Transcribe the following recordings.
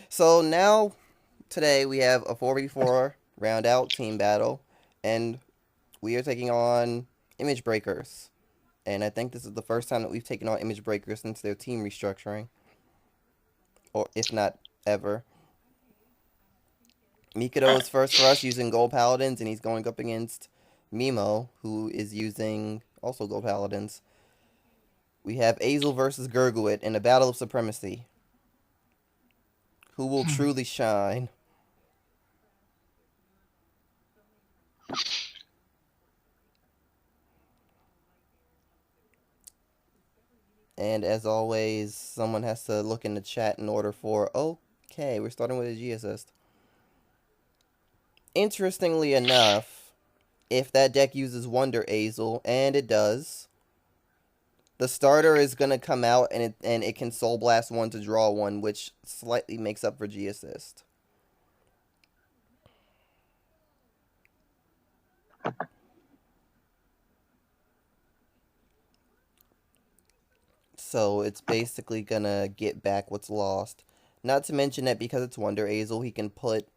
So now, today we have a 4v4 round out team battle, and we are taking on Image Breakers. And I think this is the first time that we've taken on Image Breakers since their team restructuring, or if not ever. Mikado is first for us using Gold Paladins, and he's going up against Mimmo, who is using also Gold Paladins. We have Azel versus Gurguit in a battle of supremacy. Who will truly shine? And as always, someone has to look in the chat in order for... Okay, we're starting with a G assist. Interestingly enough, if that deck uses Wonder Azel, and it does, the starter is going to come out and it can Soul Blast one to draw one, which slightly makes up for G assist. So it's basically going to get back what's lost. Not to mention that because it's Wonder Azel, he can put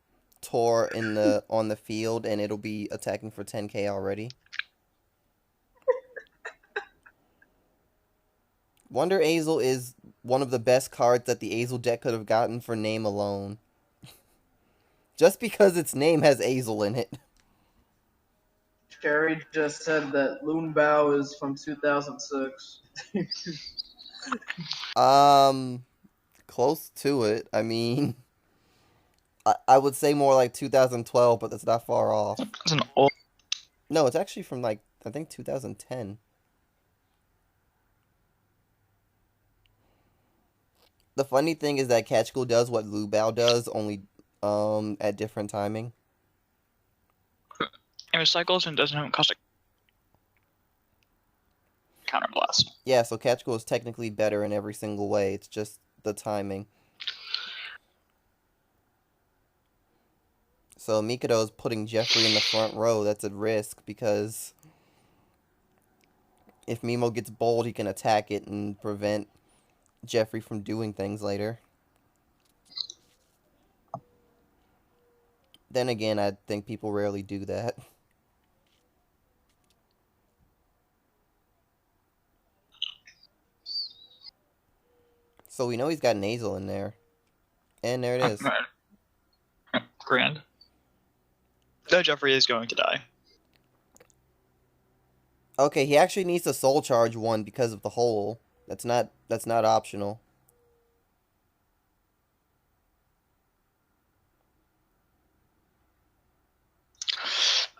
Tor on the field and it'll be attacking for 10k already. Wonder Azel is one of the best cards that the Azel deck could have gotten for name alone. Just because its name has Azel in it. Sherry just said that Loon Bao is from 2006. Close to it. I mean, I would say more like 2012, but that's not far off. It's an old. No, it's actually from like, I think 2010. The funny thing is that Catch School does what Lu Bao does, only at different timing. It recycles and doesn't cost a counterblast. Yeah, so Catch School is technically better in every single way. It's just the timing. So Mikado is putting Jeffrey in the front row. That's at risk because if Mimmo gets bold, he can attack it and prevent Jeffrey from doing things later. Then again, I think people rarely do that. So we know he's got nasal in there. And there it is. Grand. No, Jeffrey is going to die. Okay, he actually needs to soul charge one because of the hole. That's not optional.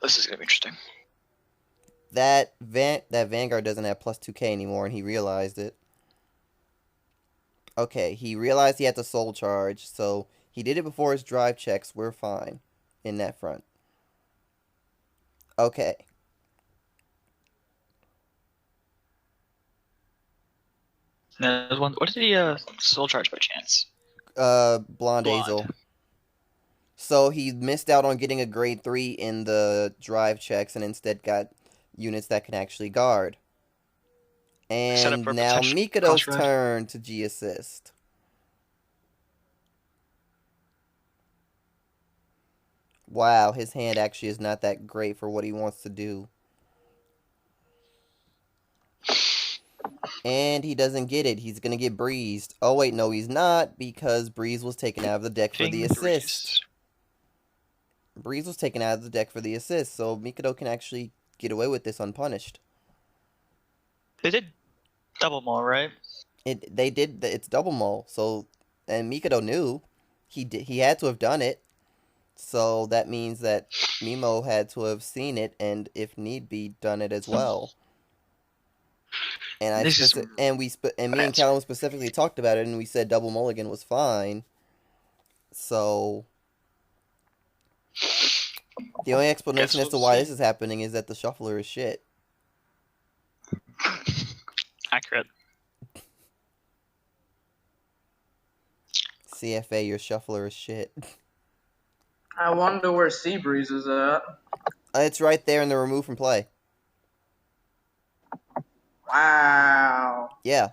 This is gonna be interesting. That Vanguard doesn't have plus 2k anymore, and he realized it. Okay, he realized he had to soul charge, so he did it before his drive checks. We're fine in that front. Okay. There's one. What did he soul charge by chance? Blonde Azel. So he missed out on getting a grade 3 in the drive checks and instead got units that can actually guard. And now Mikado's turn to G assist. Wow, his hand actually is not that great for what he wants to do. And he doesn't get it. He's going to get breezed. Oh, wait, no, he's not, because Breeze was taken out of the deck for the assist. Breeze was taken out of the deck for the assist, so Mikado can actually get away with this unpunished. They did double maul, right? They did. It's double maul. So, and Mikado knew he had to have done it. So that means that Mimmo had to have seen it, and if need be, done it as well. And me and Callum specifically talked about it, and we said double mulligan was fine. So the only explanation as to why this is happening is that the shuffler is shit. Accurate. CFA, your shuffler is shit. I wonder where Seabreeze is at. It's right there in the remove from play. Wow. Yeah.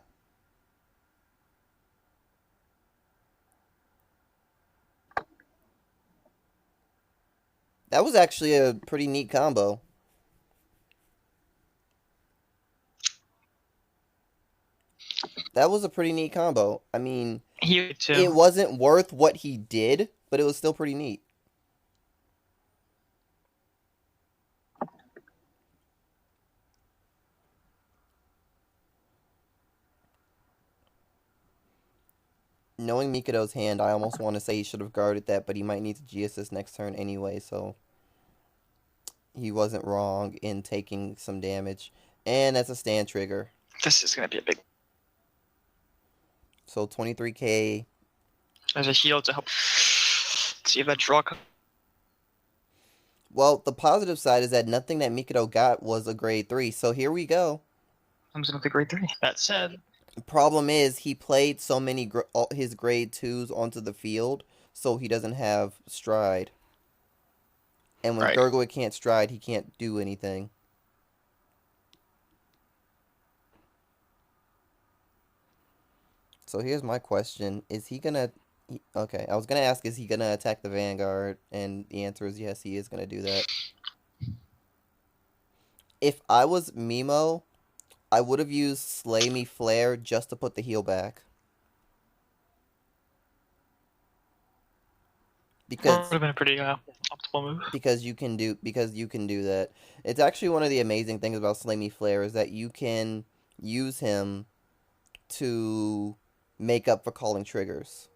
That was actually a pretty neat combo. That was a pretty neat combo. I mean, He too. it wasn't worth what he did, but it was still pretty neat. Knowing Mikado's hand, I almost want to say he should have guarded that, but he might need to G-assist next turn anyway, so he wasn't wrong in taking some damage. And that's a stand trigger. This is gonna be a big. So 23k. There's a heal to help. See if that draw. Well, the positive side is that nothing that Mikado got was a grade 3, so here we go. Comes in with a grade 3. That said, The problem is he played so many his grade 2s onto the field, so he doesn't have stride. And when right. Thurgoid can't stride, he can't do anything. So here's my question. Is he gonna... Okay, I was gonna ask, is he gonna attack the Vanguard? And the answer is yes, he is gonna do that. If I was Mimmo, I would have used Slay Me Flare just to put the heal back. Because would have been a pretty optimal move. Because you can do that. It's actually one of the amazing things about Slay Me Flare is that you can use him to make up for calling triggers.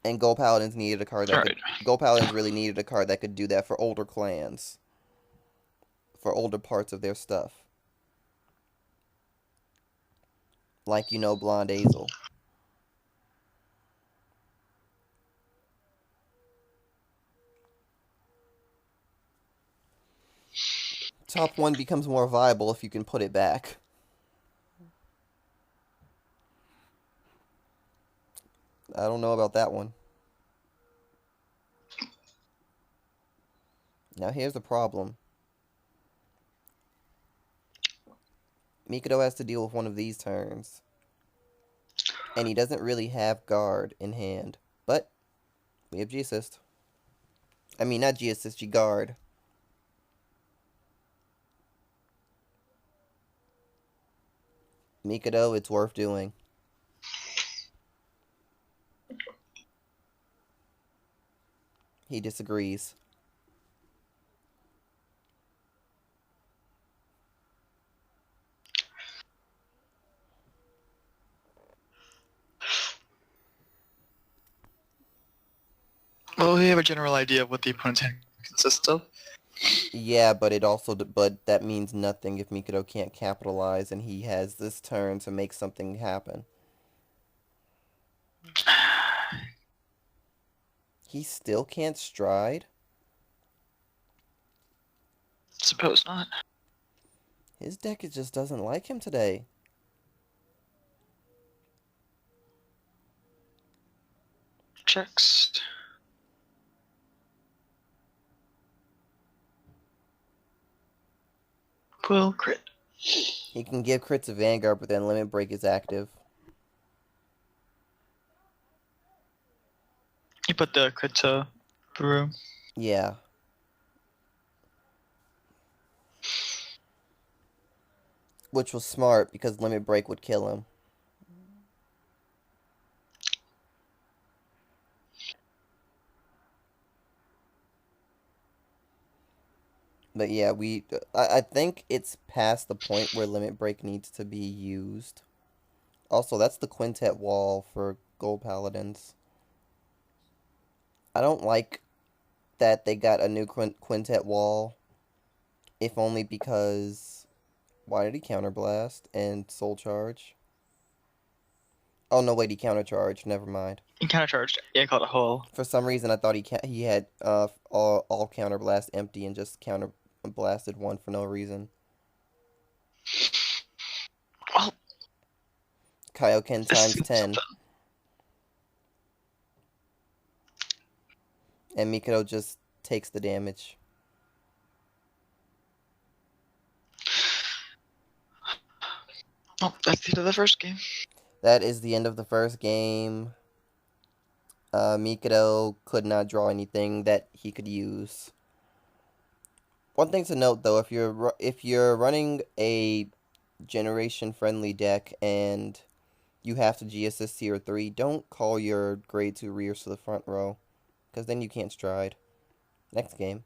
And Gold Paladins needed a card that Gold Paladins really needed a card that could do that for older clans. For older parts of their stuff. Like, you know, Blonde Azel. Top 1 becomes more viable if you can put it back. I don't know about that one. Now here's the problem. Mikado has to deal with one of these turns. And he doesn't really have guard in hand. But we have G-assist. I mean, not G-assist, G-guard. Mikado, it's worth doing. He disagrees. Well, we have a general idea of what the opponent's hand consists of. Yeah, but that means nothing if Mikado can't capitalize and he has this turn to make something happen. He still can't stride? Suppose not. His deck just doesn't like him today. Checks. Will crit. He can give crits to Vanguard, but then Limit Break is active. You put the crit to Brew. Yeah. Which was smart, because Limit Break would kill him. But yeah, I think it's past the point where Limit Break needs to be used. Also, that's the Quintet wall for Gold Paladins. I don't like that they got a new Quintet wall. If only because... Why did he counterblast and soul charge? Oh, no, wait, he countercharged. Never mind. He countercharged. Yeah, called a hole. For some reason, I thought he had all counterblast empty and just counterblasted one for no reason. Well, Kaioken times 10. Something. And Mikado just takes the damage. Oh, that's the end of the first game. That is the end of the first game. Mikado could not draw anything that he could use. One thing to note though, if you're running a generation friendly deck and you have to G assist tier 3, don't call your grade 2 rears to the front row, because then you can't stride. Next game.